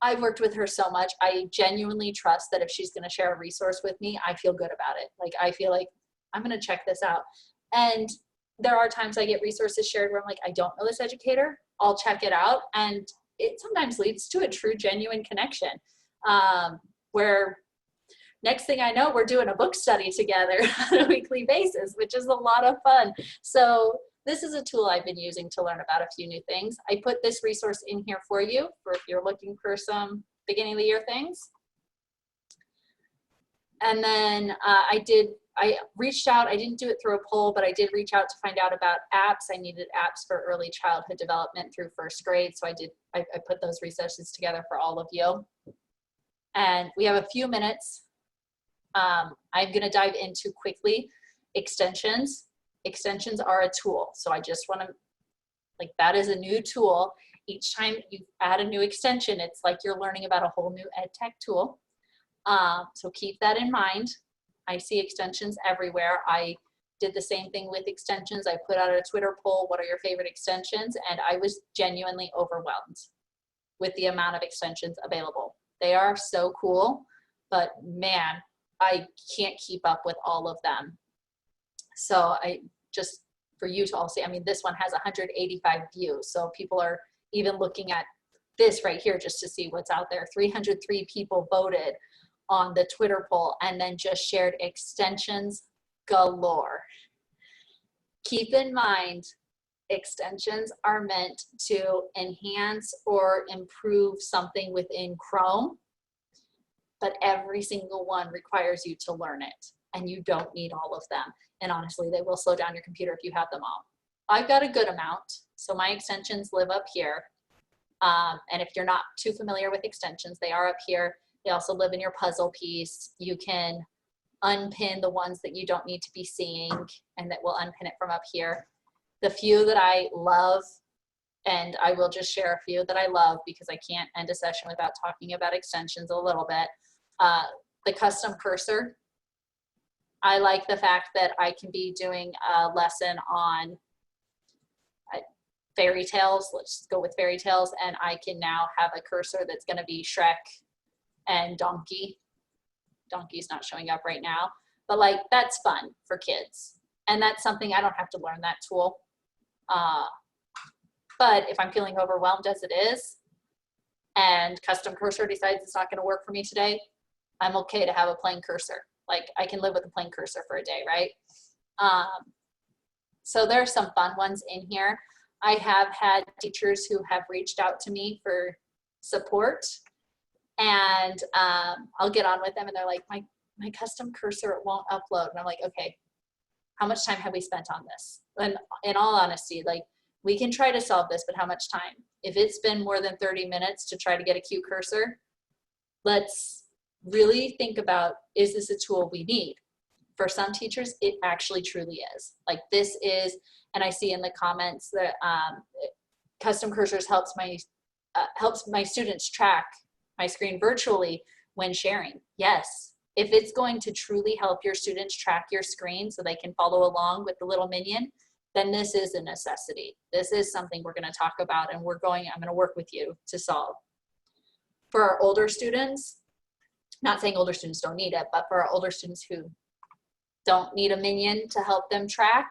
I've worked with her so much. I genuinely trust that if she's going to share a resource with me, I feel good about it. Like, I feel like I'm going to check this out. And there are times I get resources shared where I'm like, I don't know this educator. I'll check it out. And it sometimes leads to a true, genuine connection where next thing I know, we're doing a book study together on a weekly basis, which is a lot of fun. So this is a tool I've been using to learn about a few new things. I put this resource in here for you for if you're looking for some beginning of the year things. And then I reached out, I didn't do it through a poll, but I did reach out to find out about apps. I needed apps for early childhood development through first grade. So I put those resources together for all of you. And we have a few minutes. I'm gonna dive into quickly extensions. Extensions are a tool. So I just wanna, like, that is a new tool. Each time you add a new extension, it's like you're learning about a whole new ed tech tool. So keep that in mind. I see extensions everywhere. I did the same thing with extensions. I put out a Twitter poll, what are your favorite extensions? And I was genuinely overwhelmed with the amount of extensions available. They are so cool, but man, I can't keep up with all of them. So I just, for you to all see, I mean, this one has 185 views. So people are even looking at this right here just to see what's out there. 303 people voted on the Twitter poll and then just shared extensions galore. Keep in mind, extensions are meant to enhance or improve something within Chrome, but every single one requires you to learn it, and you don't need all of them. And honestly, they will slow down your computer if you have them all. I've got a good amount, so my extensions live up here. And if you're not too familiar with extensions, they are up here. They also live in your puzzle piece. You can unpin the ones that you don't need to be seeing, and that will unpin it from up here. The few that I love, and I will just share a few that I love because I can't end a session without talking about extensions a little bit. The custom cursor. I like the fact that I can be doing a lesson on fairy tales. Let's just go with fairy tales. And I can now have a cursor that's going to be Shrek and Donkey. Donkey's not showing up right now, but like that's fun for kids. And that's something I don't have to learn that tool. But if I'm feeling overwhelmed as it is, and custom cursor decides it's not going to work for me today, I'm okay to have a plain cursor. Like I can live with a plain cursor for a day, right? So there's some fun ones in here. I have had teachers who have reached out to me for support, and I'll get on with them and they're like, my custom cursor, it won't upload. And I'm like, okay, how much time have we spent on this? And in all honesty, like we can try to solve this, but how much time? If it's been more than 30 minutes to try to get a cute cursor, let's really think about, is this a tool we need? For some teachers, it actually truly is. Like this is, and I see in the comments that custom cursors helps my students track my screen virtually when sharing. Yes, if it's going to truly help your students track your screen so they can follow along with the little minion, then this is a necessity. This is something we're going to talk about, and I'm going to work with you to solve. For our older students, not saying older students don't need it, but for our older students who don't need a minion to help them track,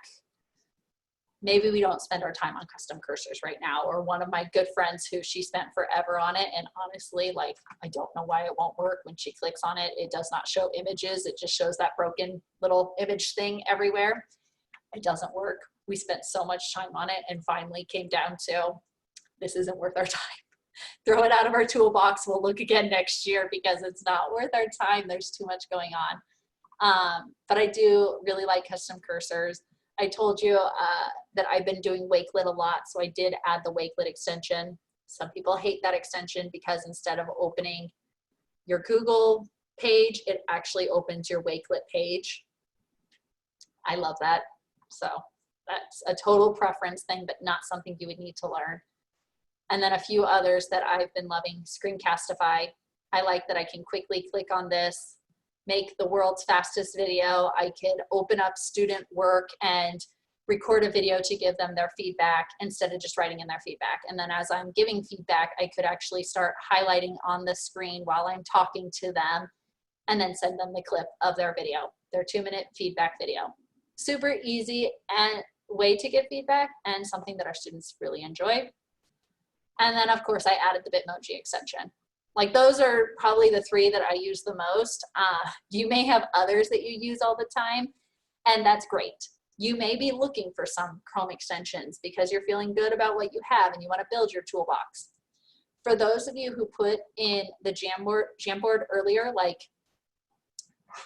maybe we don't spend our time on custom cursors right now. Or one of my good friends who she spent forever on it, and honestly, like, I don't know why it won't work. When she clicks on it, it does not show images. It just shows that broken little image thing everywhere. It doesn't work. We spent so much time on it and finally came down to, this isn't worth our time. Throw it out of our toolbox. We'll look again next year because it's not worth our time. There's too much going on. But I do really like custom cursors. I told you that I've been doing Wakelet a lot, so I did add the Wakelet extension. Some people hate that extension because instead of opening your Google page, it actually opens your Wakelet page. I love that. So that's a total preference thing, but not something you would need to learn. And then a few others that I've been loving. Screencastify. I like that I can quickly click on this, make the world's fastest video. I could open up student work and record a video to give them their feedback instead of just writing in their feedback. And then as I'm giving feedback, I could actually start highlighting on the screen while I'm talking to them and then send them the clip of their video, their 2-minute feedback video. Super easy and way to give feedback, and something that our students really enjoy. And then of course I added the Bitmoji extension. Like those are probably the 3 that I use the most. You may have others that you use all the time, and that's great. You may be looking for some Chrome extensions because you're feeling good about what you have and you want to build your toolbox. For those of you who put in the Jamboard earlier, like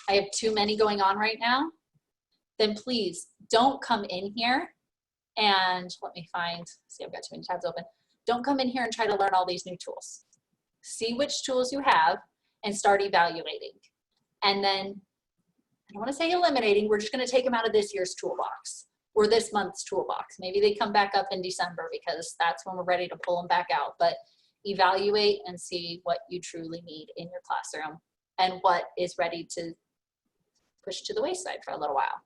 I have too many going on right now, then please don't come in here and let me find, see, I've got too many tabs open. Don't come in here and try to learn all these new tools. See which tools you have and start evaluating. And then, I don't want to say eliminating, we're just going to take them out of this year's toolbox or this month's toolbox. Maybe they come back up in December because that's when we're ready to pull them back out. But evaluate and see what you truly need in your classroom and what is ready to push to the wayside for a little while.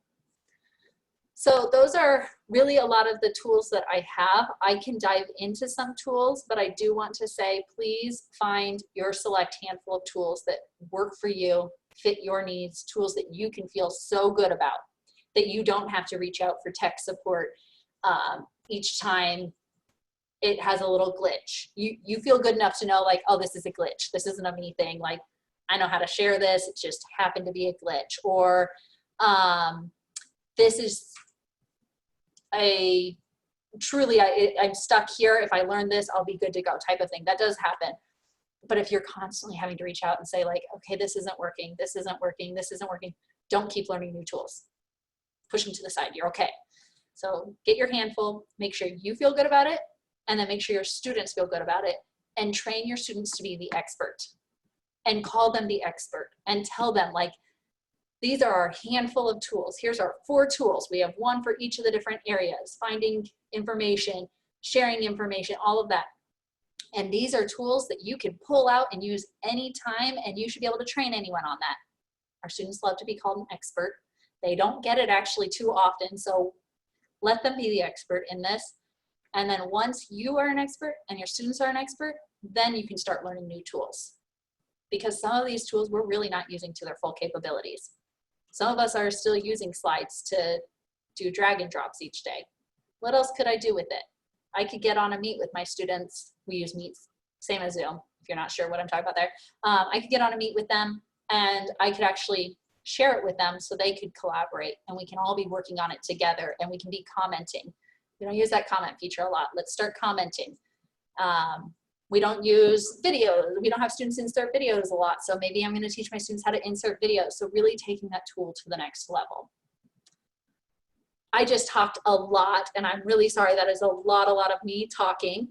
So those are really a lot of the tools that I have. I can dive into some tools, but I do want to say, please find your select handful of tools that work for you, fit your needs, tools that you can feel so good about, that you don't have to reach out for tech support each time it has a little glitch. You feel good enough to know like, oh, this is a glitch. This isn't a me thing. Like, I know how to share this. It just happened to be a glitch. Or this is a truly, I'm stuck here. If I learn this, I'll be good to go type of thing. That does happen. But if you're constantly having to reach out and say like, okay, this isn't working, this isn't working, this isn't working, don't keep learning new tools. Push them to the side. You're okay. So get your handful, make sure you feel good about it, and then make sure your students feel good about it, and train your students to be the expert and call them the expert and tell them like, These are our handful of tools. Here's our 4 tools. We have one for each of the different areas, finding information, sharing information, all of that. And these are tools that you can pull out and use anytime, and you should be able to train anyone on that. Our students love to be called an expert. They don't get it actually too often, so let them be the expert in this. And then once you are an expert and your students are an expert, then you can start learning new tools. Because some of these tools we're really not using to their full capabilities. Some of us are still using slides to do drag and drops each day. What else could I do with it? I could get on a Meet with my students. We use Meets, same as Zoom, if you're not sure what I'm talking about there. I could get on a Meet with them, and I could actually share it with them so they could collaborate, and we can all be working on it together, and we can be commenting. We don't use that comment feature a lot. Let's start commenting. We don't use videos. We don't have students insert videos a lot, so maybe I'm going to teach my students how to insert videos. So really taking that tool to the next level. I just talked a lot, and I'm really sorry. That is a lot of me talking.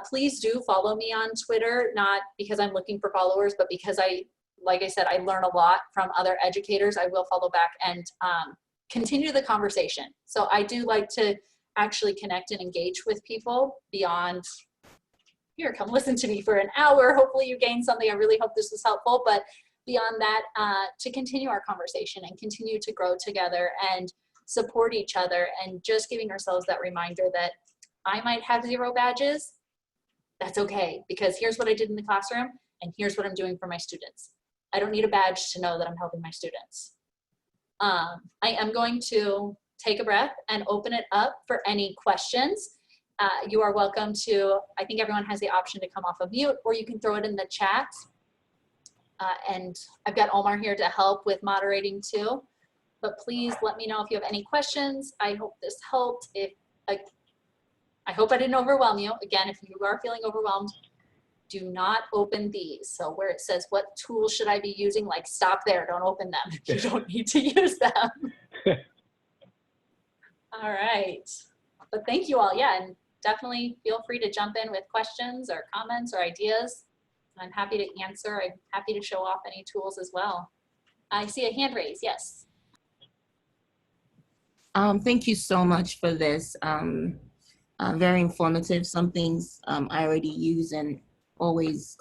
Please do follow me on Twitter, not because I'm looking for followers, but because like I said, I learn a lot from other educators. I will follow back and continue the conversation. So I do like to actually connect and engage with people beyond, here, come listen to me for an hour. Hopefully you gained something. I really hope this was helpful. But beyond that, to continue our conversation and continue to grow together and support each other, and just giving ourselves that reminder that I might have 0 badges. That's okay, because here's what I did in the classroom, and here's what I'm doing for my students. I don't need a badge to know that I'm helping my students. I am going to take a breath and open it up for any questions. You are welcome to, I think everyone has the option to come off of mute, or you can throw it in the chat. And I've got Omar here to help with moderating too. But please let me know if you have any questions. I hope this helped. I hope I didn't overwhelm you. Again, if you are feeling overwhelmed, do not open these. So where it says, what tools should I be using? Like, stop there, don't open them. You don't need to use them. All right, but thank you all. Yeah, and definitely feel free to jump in with questions or comments or ideas. I'm happy to answer. I'm happy to show off any tools as well. I see a hand raise, yes. Thank you so much for this. Very informative. Some things I already use and always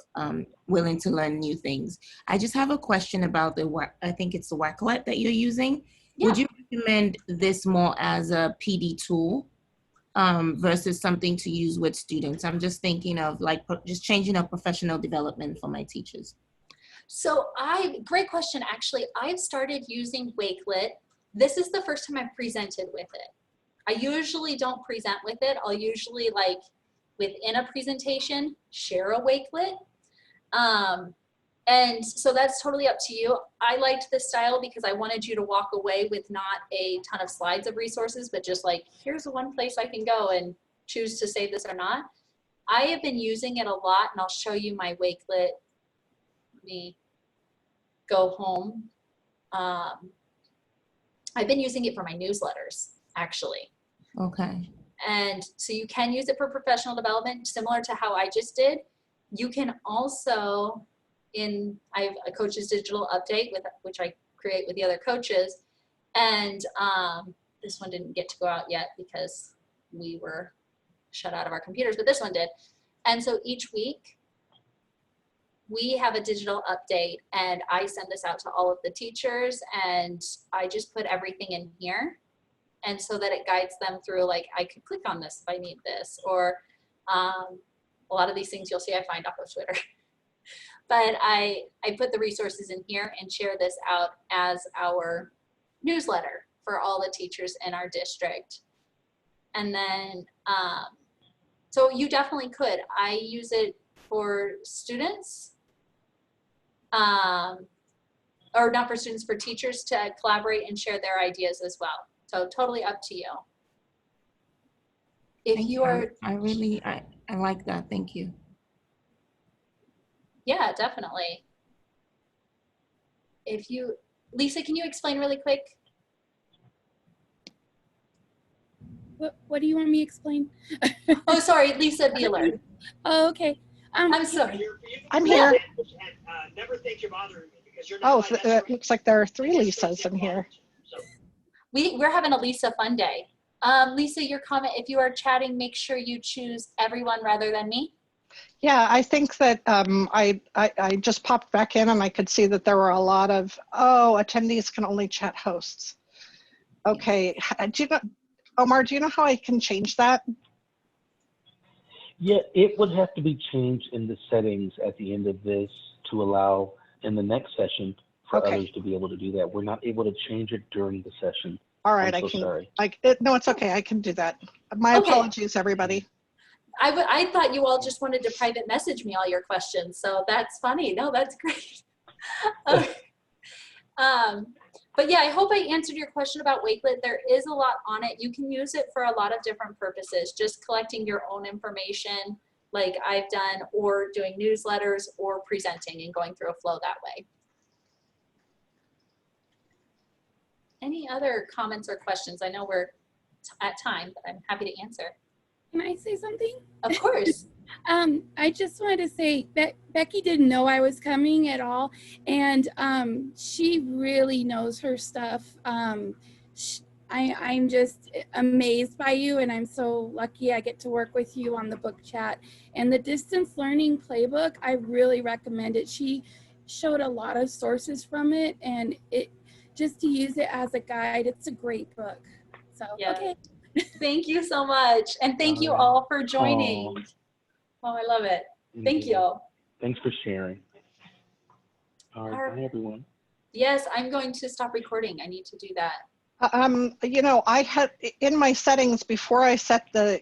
willing to learn new things. I just have a question about I think it's the Wakelet that you're using. Yeah. Would you recommend this more as a PD tool versus something to use with students? I'm just thinking of like just changing up professional development for my teachers. So great question. Actually, I've started using Wakelet. This is the first time I've presented with it. I usually don't present with it. I'll usually, like, within a presentation, share a Wakelet. And so that's totally up to you. I liked this style because I wanted you to walk away with not a ton of slides of resources, but just like, here's the one place I can go and choose to save this or not. I have been using it a lot, and I'll show you my Wakelet. Let me go home. I've been using it for my newsletters, actually. Okay. And so you can use it for professional development, similar to how I just did. You can also, I have a coach's digital update, which I create with the other coaches. And this one didn't get to go out yet because we were shut out of our computers, but this one did. And so each week, we have a digital update, and I send this out to all of the teachers, and I just put everything in here. And so that it guides them through, like, I could click on this if I need this, or a lot of these things you'll see I find off of Twitter. But I put the resources in here and share this out as our newsletter for all the teachers in our district. And then, so you definitely could. I use it for students, or not for students, for teachers to collaborate and share their ideas as well. So totally up to you. If you are, I like that. Thank you. Yeah, definitely. If you, Lisa, can you explain really quick? What do you want me to explain? Oh, sorry, Lisa Beeler. Oh, okay. I'm sorry. I'm here. Never think you're bothering me. Oh, it looks like there are 3 Lisas in here. We're having a Lisa fun day. Lisa, your comment, if you are chatting, make sure you choose everyone rather than me. Yeah, I think that I just popped back in and I could see that there were a lot of, attendees can only chat hosts. Okay, do you know, Omar, do you know how I can change that? Yeah, it would have to be changed in the settings at the end of this to allow in the next session for others to be able to do that. We're not able to change it during the session. All right, I'm so sorry. No, it's okay, I can do that. My apologies, everybody. I thought you all just wanted to private message me all your questions, so that's funny. No, that's great. But yeah, I hope I answered your question about Wakelet. There is a lot on it. You can use it for a lot of different purposes, just collecting your own information like I've done, or doing newsletters, or presenting and going through a flow that way. Any other comments or questions? I know we're at time, but I'm happy to answer. Can I say something? Of course. I just wanted to say that Becky didn't know I was coming at all, and she really knows her stuff. I'm just amazed by you, and I'm so lucky I get to work with you on the book chat. And the distance learning playbook, I really recommend it. She showed a lot of sources from it, and it just to use it as a guide, it's a great book. So, yeah. Okay. Thank you so much. And thank you all for joining. Oh, I love it. Thank you all. Thanks for sharing. All right, bye everyone. Yes, I'm going to stop recording. I need to do that. You know, I had in my settings before I set the